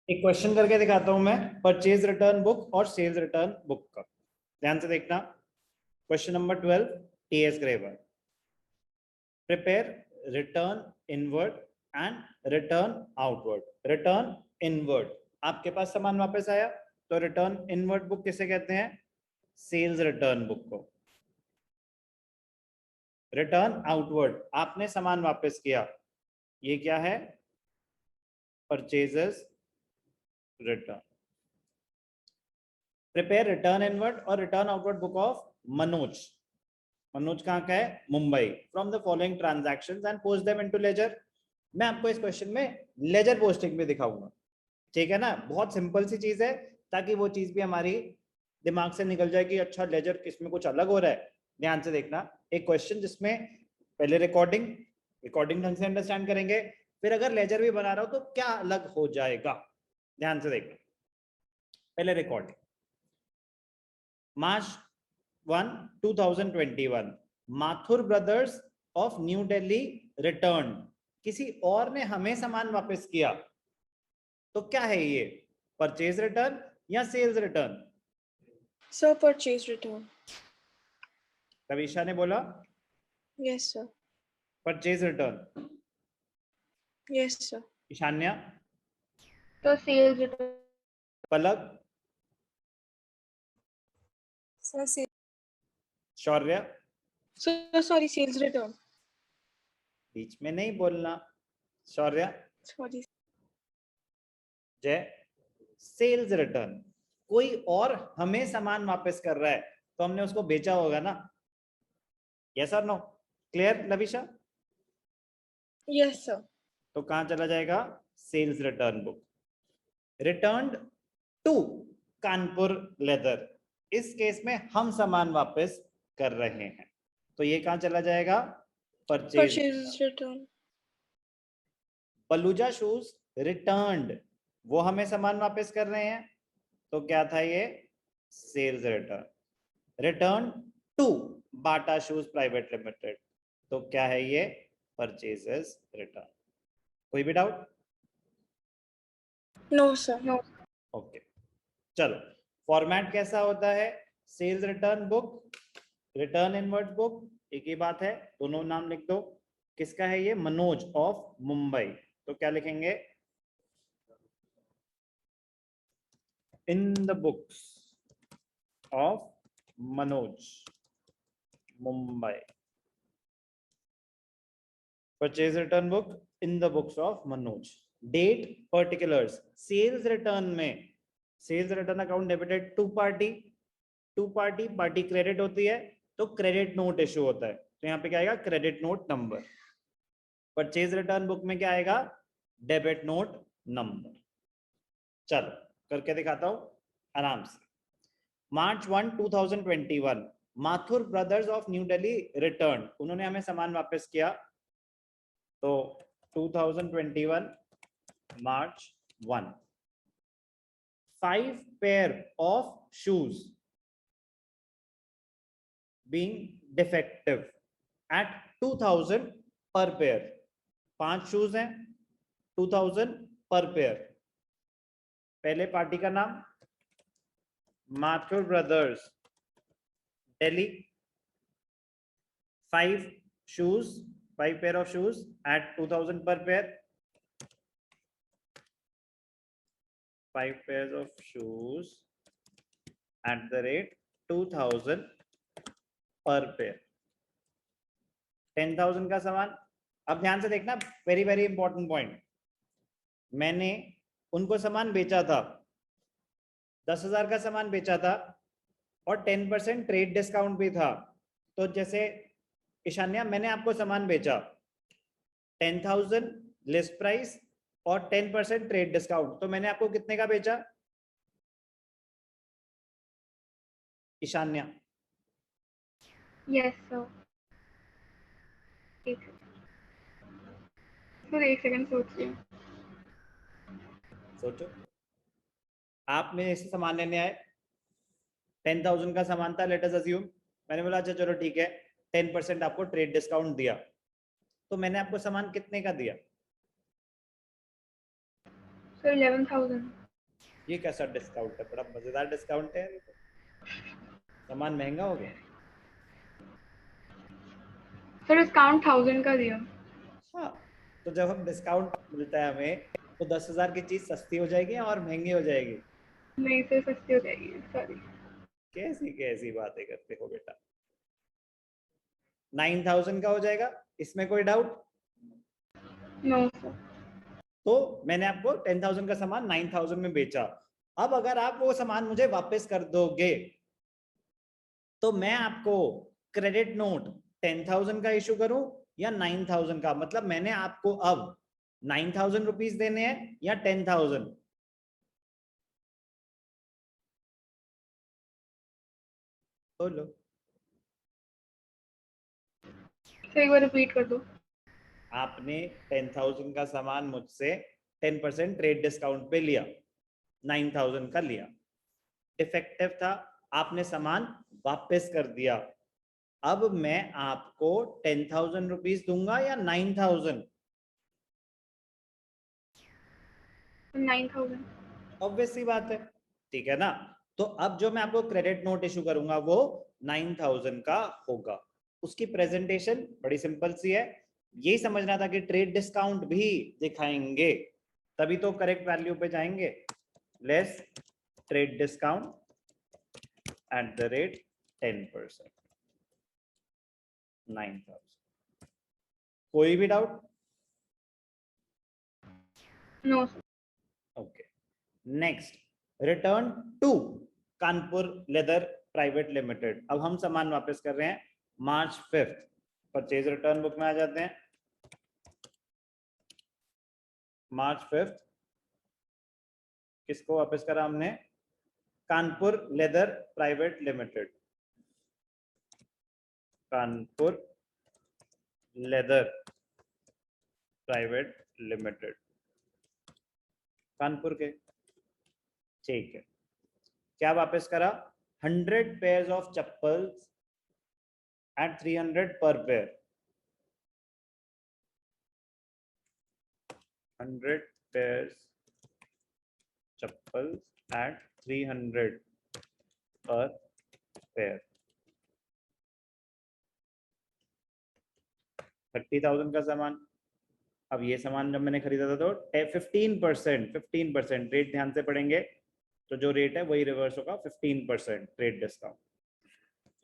एक क्वेश्चन करके दिखाता हूं मैं, परचेज रिटर्न बुक और सेल्स रिटर्न बुक का। ध्यान से देखना। Question number 12, T S Grewal. Prepare return inward and return outward. Return inward, आपके पास सामान वापस आया तो रिटर्न इनवर्ड बुक किसे कहते हैं? सेल्स रिटर्न बुक को। रिटर्न आउटवर्ड, आपने सामान वापस किया, ये क्या है? Purchases return. Prepare return inward और return outward book of Manoj. Manoj कहाँ का है? Mumbai. From the following transactions and post them into ledger. मैं आपको इस क्वेश्चन में लेजर पोस्टिंग भी दिखाऊंगा, ठीक है ना? बहुत सिंपल सी चीज है, ताकि वो चीज भी हमारी दिमाग से निकल जाए कि अच्छा लेजर किसमें कुछ अलग हो रहा है। ध्यान से देखना। एक क्वेश्चन जिसमें पहले रिकॉर्डिंग ढंग से अंडरस्टैंड करेंगे, फिर अगर लेजर भी बना रहा हो तो क्या अलग हो जाएगा। ध्यान से देखना। पहले recording. March 1, 2021, Mathur brothers of new Delhi return. किसी और ने हमें सामान वापस किया, तो क्या है ये? परचेज रिटर्न या sales return? Sir purchase return. Kavisha ने बोला yes sir. Purchase return. Yes sir. Ishanya? तो sales return. Palak? Sir Shaurya? Sorry sales return. बीच में नहीं बोलना। Shaurya? Sorry. Jay? Sales return. कोई और हमें सामान वापस कर रहा है तो हमने उसको बेचा होगा ना? यस और no? Clear Lavisha? Yes sir. तो कहां चला जाएगा? Sales return book. Returned to Kanpur leather, इस केस में हम सामान वापस कर रहे हैं, तो ये कहां चला जाएगा? Purchase return. Baluja shoes returned, वो हमें सामान वापस कर रहे हैं, तो क्या था ये? Sales return. Return to Bata shoes private limited, तो क्या है ये? Purchases return. कोई भी doubt? No sir. No. Okay, चलो। फॉर्मेट कैसा होता है? Sales return book, return inward book, एक ही बात है, दोनों नाम लिख दो। किसका है ये? मनोज ऑफ मुंबई, तो क्या लिखेंगे? In the books of Manoj Mumbai. Purchase return book in the books of Manoj. Date particulars. Sales return में, sales return account debited to party, to party, party credit होती है तो क्रेडिट नोट इशू होता है, तो यहाँ पे क्या आएगा? Credit note number. Purchase return book में क्या आएगा? Debit note number. चलो करके दिखाता हूं आराम से। March 1, 2021, Mathur brothers of new Delhi return, उन्होंने हमें सामान वापस किया, तो 2021 March 1, 5 pair of shoes being defective at 2000 per pair। 5 shoes हैं, 2000 पर पेयर। पहले पार्टी का नाम Mathur brothers Delhi. 5 shoes, 5 pair of shoes at 2000 per pair। 5 pairs of shoes at the rate 2000 per pair। 10,000 का सामान। अब ध्यान से देखना, वेरी वेरी इंपॉर्टेंट पॉइंट। मैंने उनको सामान बेचा था, 10,000 का सामान बेचा था और 10% ट्रेड डिस्काउंट भी था। तो जैसे ईशान्या, मैंने आपको सामान बेचा 10,000 लिस्ट प्राइस और 10% ट्रेड डिस्काउंट, तो मैंने आपको कितने का बेचा? ईशान्या? Yes sir. एक सेकंड सोचिए। सोचो। आप मेरे से सामान लेने आए, 10,000 का सामान था, लेट अस अज्यूम। मैंने बोला अच्छा चलो ठीक है, 10% आपको ट्रेड डिस्काउंट दिया, तो मैंने आपको सामान कितने का दिया? सर 11,000. ये कैसा डिस्काउंट है? बड़ा मजेदार डिस्काउंट है, सामान महंगा हो गया। सर डिस्काउंट 1,000 का दिया. हाँ, तो जब हम डिस्काउंट मिलता है हमें, तो 10,000 की चीज सस्ती हो जाएगी और महंगी हो जाएगी? नहीं सर, सस्ती हो जाएगी. सॉरी. कैसी कैसी बातें करते हो बेटा। 9,000 का हो जाएगा, इसमें कोई डाउट? No sir. तो मैंने आपको 10,000 का सामान 9,000 में बेचा। अब अगर आप वो सामान मुझे वापस कर दोगे, तो मैं आपको क्रेडिट नोट 10,000 का इशू करूं या 9,000 का? मतलब मैंने आपको अब 9,000 रुपीज देने हैं या 10,000? बोलो। सर एक बार रिपीट कर दो. आपने 10,000 का सामान मुझसे 10% ट्रेड डिस्काउंट पे लिया, 9,000 का लिया, डिफेक्टिव था, आपने सामान वापस कर दिया। अब मैं आपको 10,000 रुपीज दूंगा या 9,000? 9,000. ऑब्वियस सी बात है, ठीक है ना। तो अब जो मैं आपको क्रेडिट नोट इशू करूंगा वो 9,000 का होगा। उसकी प्रेजेंटेशन बड़ी सिंपल सी है, यही समझना था कि ट्रेड डिस्काउंट भी दिखाएंगे, तभी तो करेक्ट वैल्यू पे जाएंगे। Less trade discount at the rate 10%, 9,000। कोई भी doubt? No sir. Okay, next, return to Kanpur leather private limited. अब हम सामान वापस कर रहे हैं March 5th। Purchase return book में आ जाते हैं। March 5th किसको वापस करा हमने? Kanpur leather private limited. Kanpur leather private limited, Kanpur के, ठीक है। क्या वापस करा? 100 pairs of chappals at 300 per pair। 100 pairs chappals at 300 per pair। 30,000 का सामान। अब ये सामान जब मैंने खरीदा था तो 15% रेट ध्यान से पढ़ेंगे, तो जो रेट है वही रिवर्स होगा, 15% ट्रेड डिस्काउंट।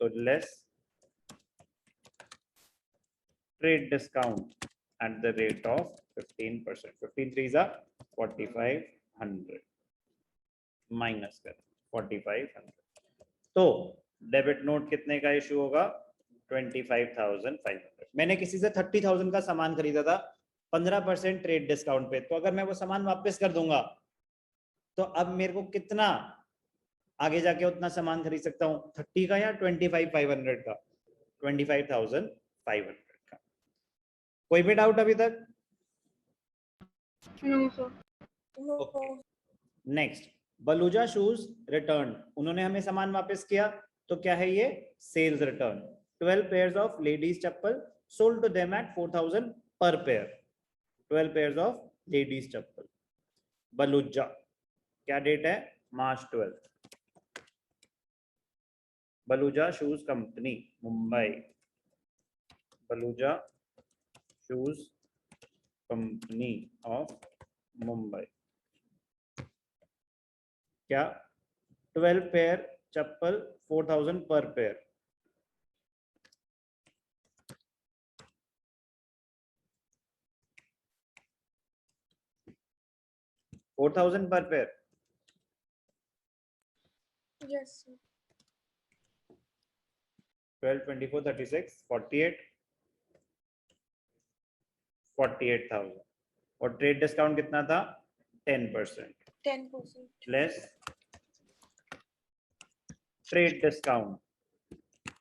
तो less trade discount at the rate of 15%। 15 3 are 4,500 minus कर 4,500, तो डेबिट नोट कितने का इशू होगा? 25,500। मैंने किसी से 30,000 का सामान खरीदा था 15% ट्रेड डिस्काउंट पे, तो अगर मैं वो सामान वापस कर दूंगा तो अब मेरे को कितना आगे जाके उतना सामान खरीद सकता हूँ? 30 का या 25,500 का? 25,500 का। कोई भी डाउट अभी तक? No sir. Okay, next, Baluja shoes return. उन्होंने हमें सामान वापस किया, तो क्या है ये? Sales return. 12 pairs of ladies chappal sold to them at 4,000 per pair. 12 pairs of ladies chappal, Baluja. क्या डेट है? March 12। Baluja shoes company, Mumbai. Baluja shoes company of Mumbai. क्या? 12 पेयर चप्पल 4,000 per pair. 4,000 per pair. Yes, sir. 12, 24, 36, 48, 48,000। और ट्रेड डिस्काउंट कितना था? 10%। 10%. Less trade discount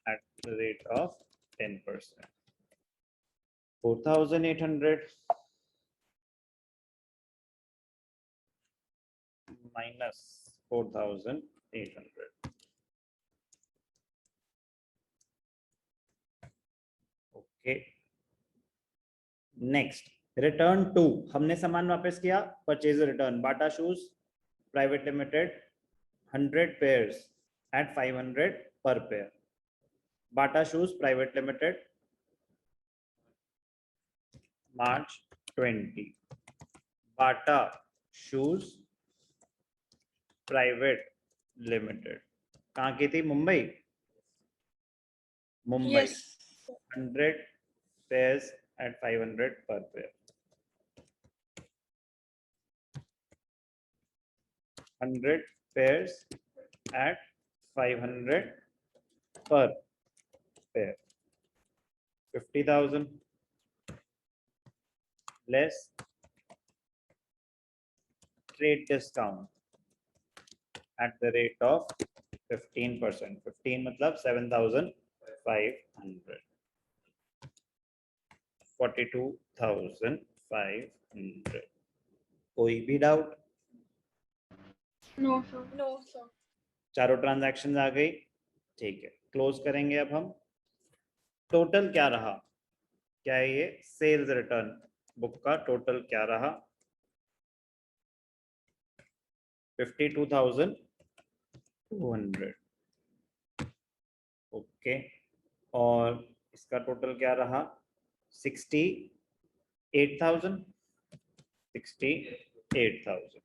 at the rate of 10%। 4,800 minus 4,800, okay next return to, हमने सामान वापस किया, purchase return, Bata shoes private limited 100 pairs at 500 per pair. Bata Shoes Private Limited, March 20. Bata Shoes Private Limited. कहाँ की थी? Mumbai. Mumbai. Yes. 100 pairs at 500 per pair. 100 pairs at 500 per pair. 50,000 less trade discount at the rate of 15%. 15 मतलब 7,500. 42,500. कोई भी doubt? No, sir. No, sir. चारों transaction आ गई, ठीक है, क्लोज करेंगे अब हम। टोटल क्या रहा? क्या है ये? सेल्स रिटर्न बुक का टोटल क्या रहा? 52,200। ओके, और इसका टोटल क्या रहा? 68,000। 68,000।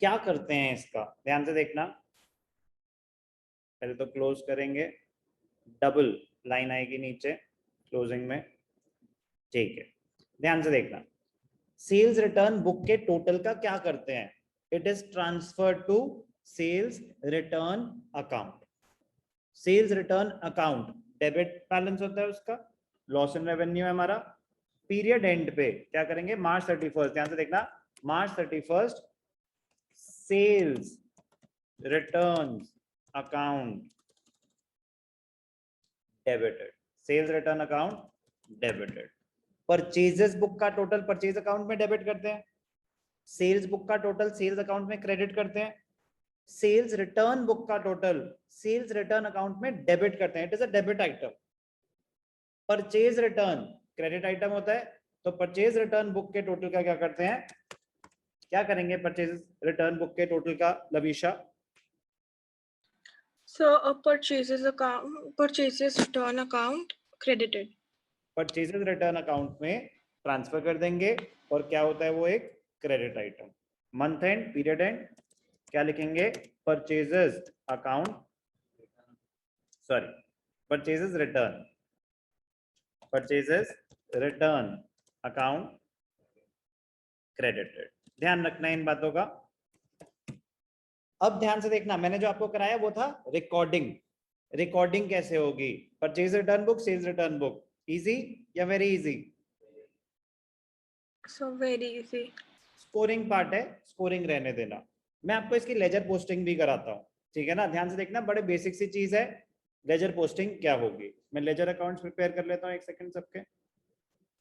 क्या करते हैं इसका? ध्यान से देखना, पहले तो क्लोज करेंगे, डबल लाइन आएगी नीचे क्लोजिंग में, ठीक है, ध्यान से देखना। सेल्स रिटर्न बुक के टोटल का क्या करते हैं? It is transfer to sales return account. Sales return account debit balance होता है उसका, लॉस एंड रेवेन्यू है हमारा। पीरियड एंड पे क्या करेंगे? मार्च 31, ध्यान से देखना, March 31 sales return account debited. Sales return account debited. Purchases book का टोटल परचेज अकाउंट में डेबिट करते हैं, सेल्स बुक का टोटल सेल्स अकाउंट में क्रेडिट करते हैं, सेल्स रिटर्न बुक का टोटल सेल्स रिटर्न अकाउंट में डेबिट करते हैं। It is a debit item. Purchase return credit item होता है, तो परचेज रिटर्न बुक के टोटल का क्या करते हैं? क्या करेंगे परचेज रिटर्न बुक के टोटल का, लवीशा? So a purchases return account credited. Purchases return account में ट्रांसफर कर देंगे, और क्या होता है वो? एक credit item. Month and period and क्या लिखेंगे? Purchases account, sorry, purchases return, purchases return account credited. ध्यान रखना इन बातों का। अब ध्यान से देखना, मैंने जो आपको कराया वो था रिकॉर्डिंग। रिकॉर्डिंग कैसे होगी? Purchase return book, sales return book, easy या very easy? So very easy. Scoring part है, स्कोरिंग रहने देना। मैं आपको इसकी लेजर पोस्टिंग भी कराता हूँ, ठीक है ना? ध्यान से देखना, बड़े बेसिक सी चीज है। लेजर पोस्टिंग क्या होगी? मैं लेजर अकाउंट्स प्रिपेयर कर लेता हूँ, एक सेकंड सबके।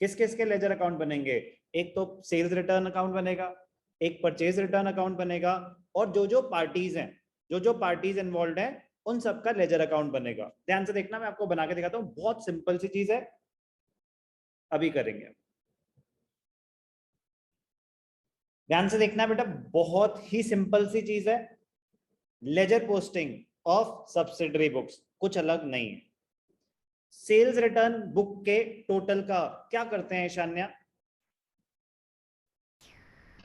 किस किस के लेजर अकाउंट बनेंगे? एक तो सेल्स रिटर्न अकाउंट बनेगा, एक परचेज रिटर्न अकाउंट बनेगा, और जो पार्टीज हैं, जो पार्टीज इन्वॉल्व हैं, उन सबका लेजर अकाउंट बनेगा। ध्यान से देखना, मैं आपको बना के दिखाता हूँ, बहुत सिंपल सी चीज है, अभी करेंगे। ध्यान से देखना बेटा, बहुत ही सिंपल सी चीज है। Ledger posting of subsidiary books, कुछ अलग नहीं है। सेल्स रिटर्न बुक के टोटल का क्या करते हैं ईशान्या?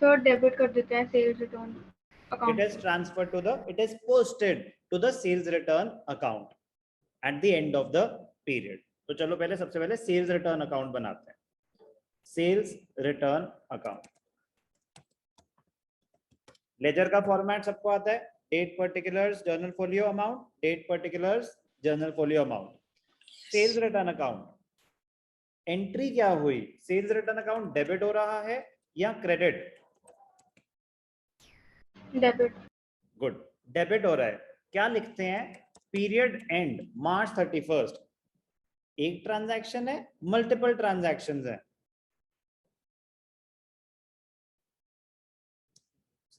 तो डेबिट कर देते हैं sales return It account is transferred to the, it is posted to the sales return account at the end of the period. तो चलो पहले सबसे पहले सेल्स रिटर्न अकाउंट बनाते हैं। सेल्स रिटर्न अकाउंट, लेजर का फॉर्मेट सबको आता है, date particulars journal folio amount, date particulars journal folio amount. Sales return account entry क्या हुई? सेल्स रिटर्न अकाउंट डेबिट हो रहा है या क्रेडिट? डेबिट। गुड, डेबिट हो रहा है। क्या लिखते हैं? पीरियड एंड मार्च 31। एक ट्रांजैक्शन है, मल्टीपल ट्रांजैक्शंस है।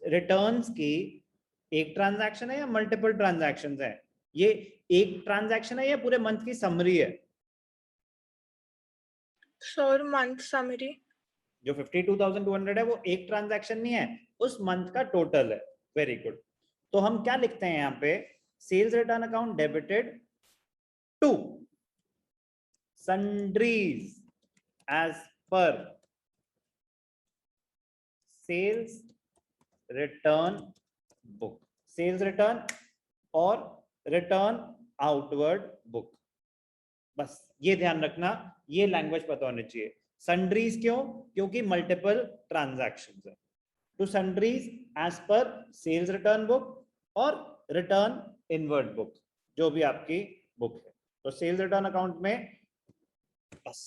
रिटर्न्स की एक ट्रांजैक्शन है या मल्टीपल ट्रांजैक्शंस है? ये एक ट्रांजैक्शन है या पूरे मंथ की समरी है? So month summary. जो 52,200 है वो एक ट्रांजैक्शन नहीं है, उस मंथ का टोटल है। Very good. तो हम क्या लिखते हैं यहाँ पे, sales return account debited to sundries as per sales return book, sales return और return outward book। बस ये ध्यान रखना, ये लैंग्वेज पता होनी चाहिए। sundries क्यों? क्योंकि मल्टीपल ट्रांजैक्शंस है। To sundries as per sales return book और return inward book, जो भी आपकी बुक है। तो सेल्स रिटर्न अकाउंट में बस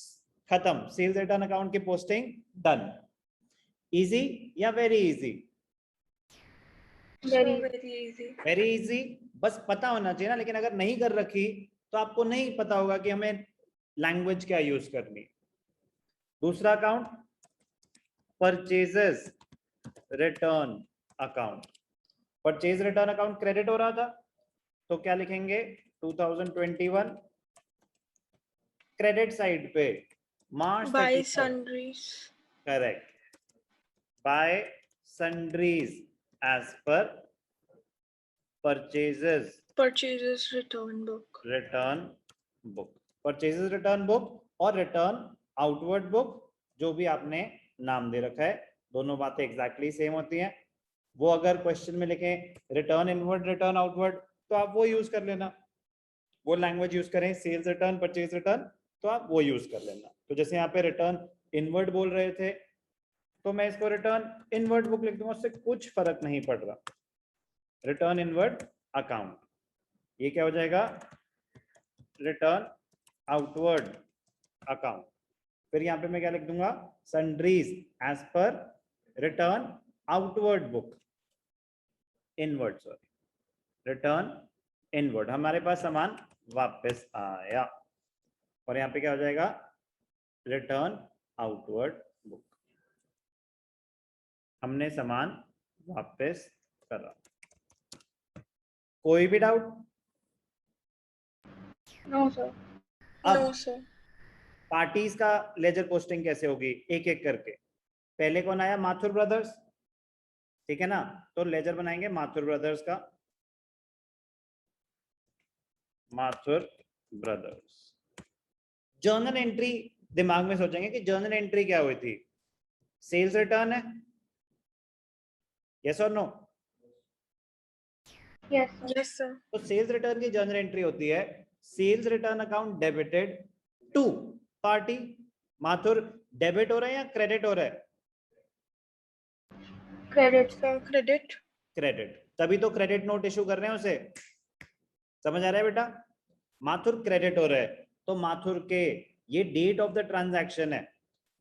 खत्म, सेल्स रिटर्न अकाउंट की पोस्टिंग डन। इजी या very easy? So Very very easy. Very easy. बस पता होना चाहिए ना, लेकिन अगर नहीं कर रखी तो आपको नहीं पता होगा कि हमें लैंग्वेज क्या यूज करनी। दूसरा account purchases return account. Purchase return account credit हो रहा था, तो क्या लिखेंगे 2021 क्रेडिट साइड पे March By 31। sundries. Correct, by sundries as per purchases Purchases return book. return book। purchases return book और return outward book, जो भी आपने नाम दे रखा है, दोनों बातें एग्जैक्टली सेम होती हैं। वो अगर क्वेश्चन में लिखें रिटर्न इनवर्ड रिटर्न आउटवर्ड, तो आप वो यूज कर लेना, वो लैंग्वेज यूज करें। सेल्स रिटर्न परचेज रिटर्न, तो आप वो यूज कर लेना। तो जैसे यहाँ पे रिटर्न इनवर्ड बोल रहे थे, तो मैं इसको रिटर्न इनवर्ड बुक लिख दूंगा, उससे कुछ फर्क नहीं पड़ रहा। रिटर्न इनवर्ड अकाउंट, ये क्या हो जाएगा रिटर्न आउटवर्ड अकाउंट। फिर यहाँ पे मैं क्या लिख दूंगा sundries as per return outward book, inward sorry, return inward. हमारे पास सामान वापस आया, और यहाँ पे क्या हो जाएगा रिटर्न आउटवर्ड बुक, हमने सामान वापस करा। कोई भी डाउट? no sir. No अब sir. पार्टीज का लेजर पोस्टिंग कैसे होगी, एक एक करके। पहले कौन आया, माथुर ब्रदर्स, ठीक है ना। तो लेजर बनाएंगे माथुर ब्रदर्स का, माथुर ब्रदर्स। जर्नल एंट्री दिमाग में सोचेंगे कि जर्नल एंट्री क्या हुई थी, सेल्स रिटर्न है, यस और no? Yes sir. Yes sir. तो सेल्स रिटर्न की जर्नल एंट्री होती है sales return account debited to party. Mathur debit हो रहा है या क्रेडिट हो रहा है? Credit. So credit. क्रेडिट, तभी तो क्रेडिट नोट इशू कर रहे हैं उसे। समझ आ रहा है बेटा? माथुर क्रेडिट हो रहा है, तो माथुर के ये डेट ऑफ द ट्रांजैक्शन है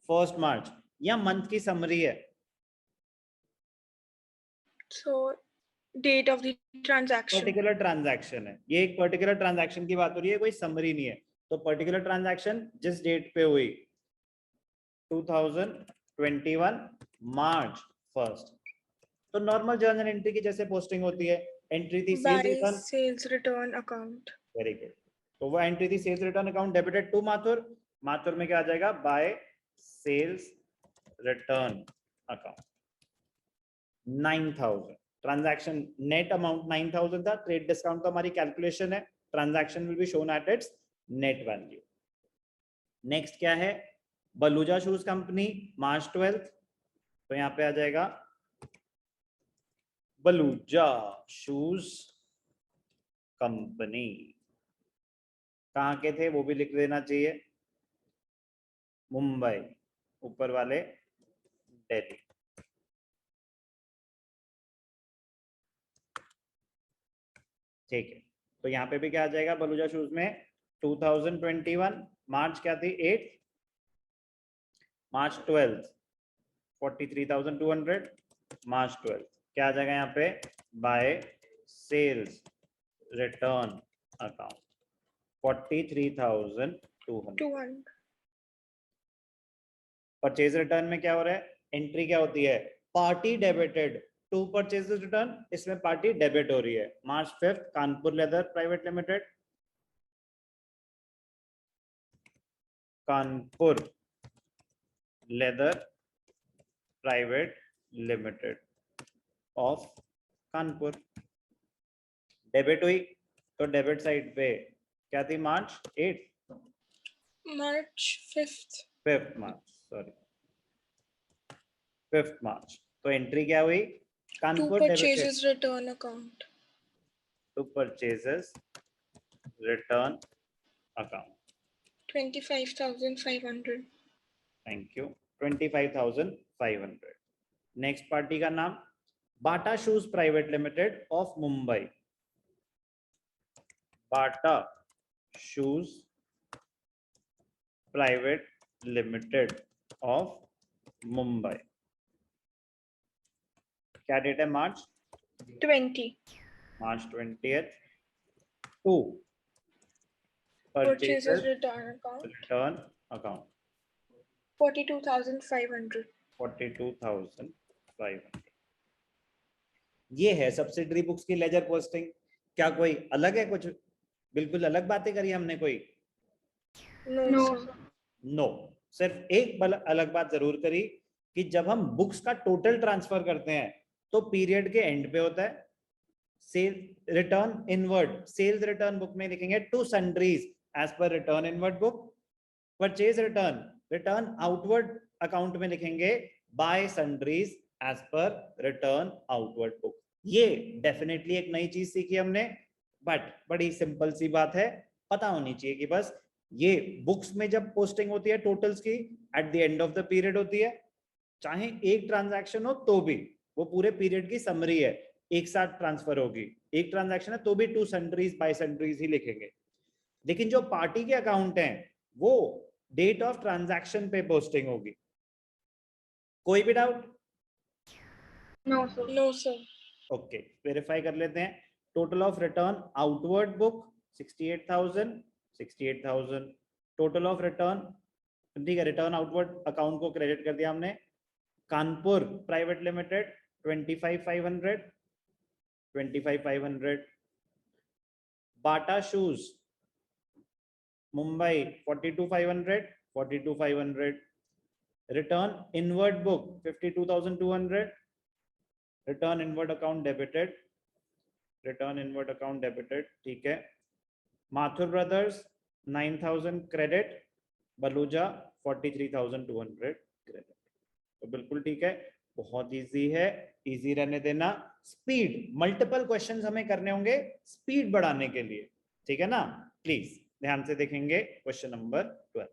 1 मार्च, या मंथ की समरी है? So date of the transaction. Particular transaction है, ये एक पर्टिकुलर ट्रांजैक्शन की बात हो रही है, कोई समरी नहीं है। तो पर्टिकुलर ट्रांजैक्शन जिस डेट पे हुई 2021 मार्च 1, तो नॉर्मल जर्नल एंट्री की जैसे पोस्टिंग होती है, एंट्री थी sales By return. sales return account. Very good. तो वो एंट्री थी sales return account debited to Mathur. Mathur में क्या आ जाएगा, by sales return account 9000। Transaction net amount 9000 था, ट्रेड डिस्काउंट तो हमारी कैलकुलेशन है, transaction will be shown at its net value. Next क्या है, बलूजा शूज कंपनी मार्च 12, तो यहाँ पे आ जाएगा बलूजा शूज कंपनी। कहाँ के थे वो भी लिख देना चाहिए, मुंबई, ऊपर वाले दिल्ली। ठीक है, तो यहाँ पे भी क्या आ जाएगा बलूजा शूज में 2021 मार्च क्या थी 8, मार्च 12 43,200, मार्च 12 क्या आ जाएगा यहाँ पे by sales return account 43,200। 200. Purchase return में क्या हो रहा है, एंट्री क्या होती है party debited to purchase return, इसमें पार्टी डेबिट हो रही है। March 5 Kanpur leather private limited, Kanpur leather private limited of Kanpur. Debit हुई तो डेबिट साइड पे क्या थी? March 8, March 5th. 5th March, sorry 5th March. तो एंट्री क्या हुई? To Kanpur debited purchases return account. To purchases return account. 25,500. Thank you. 25,500। Next party का नाम Bata shoes private limited of Mumbai. Bata shoes private limited of Mumbai. क्या date है? March 20. March 20th to Purchases purchases return account. Return account. 42,500. 42,500। ये है subsidiary books की ledger posting. क्या कोई अलग है? कुछ बिल्कुल अलग बातें करी हमने कोई? No, No, sir. sir. No, सिर्फ एक अलग बात जरूर करी कि जब हम बुक्स का टोटल ट्रांसफर करते हैं तो पीरियड के एंड पे होता है। Sale return inward sales return book में लिखेंगे to sundries as per return inward book. Purchase return return outward account में लिखेंगे by sundries as per return outward book. ये डेफिनेटली एक नई चीज सीखी हमने, बट बड़ी सिंपल सी बात है, पता होनी चाहिए कि बस ये बुक्स में जब पोस्टिंग होती है टोटल्स की at the end of the period होती है। चाहे एक ट्रांजैक्शन हो तो भी वो पूरे पीरियड की समरी है, एक साथ ट्रांसफर होगी। एक ट्रांजैक्शन है तो भी टू सन्ड्रीज बाय सन्ड्रीज ही लिखेंगे। लेकिन जो पार्टी के अकाउंट हैं वो डेट ऑफ ट्रांजैक्शन पे पोस्टिंग होगी। कोई भी doubt? No, sir. No, sir. Okay, verify कर लेते हैं। Total of return outward book 68,000। Total of return, ठीक है, रिटर्न आउटवर्ड अकाउंट को क्रेडिट कर दिया हमने। Kanpur private limited 25,500। Bata shoes Mumbai 42,500। Return inward book 52,200। Return inward account debited, return inward account debited, ठीक है। Mathur brothers 9,000 credit, Baluja 43,200 credit. तो बिल्कुल ठीक है, बहुत इजी है, इजी रहने देना। स्पीड, मल्टीपल क्वेश्चंस हमें करने होंगे स्पीड बढ़ाने के लिए, ठीक है ना? प्लीज ध्यान से देखेंगे क्वेश्चन नंबर 12।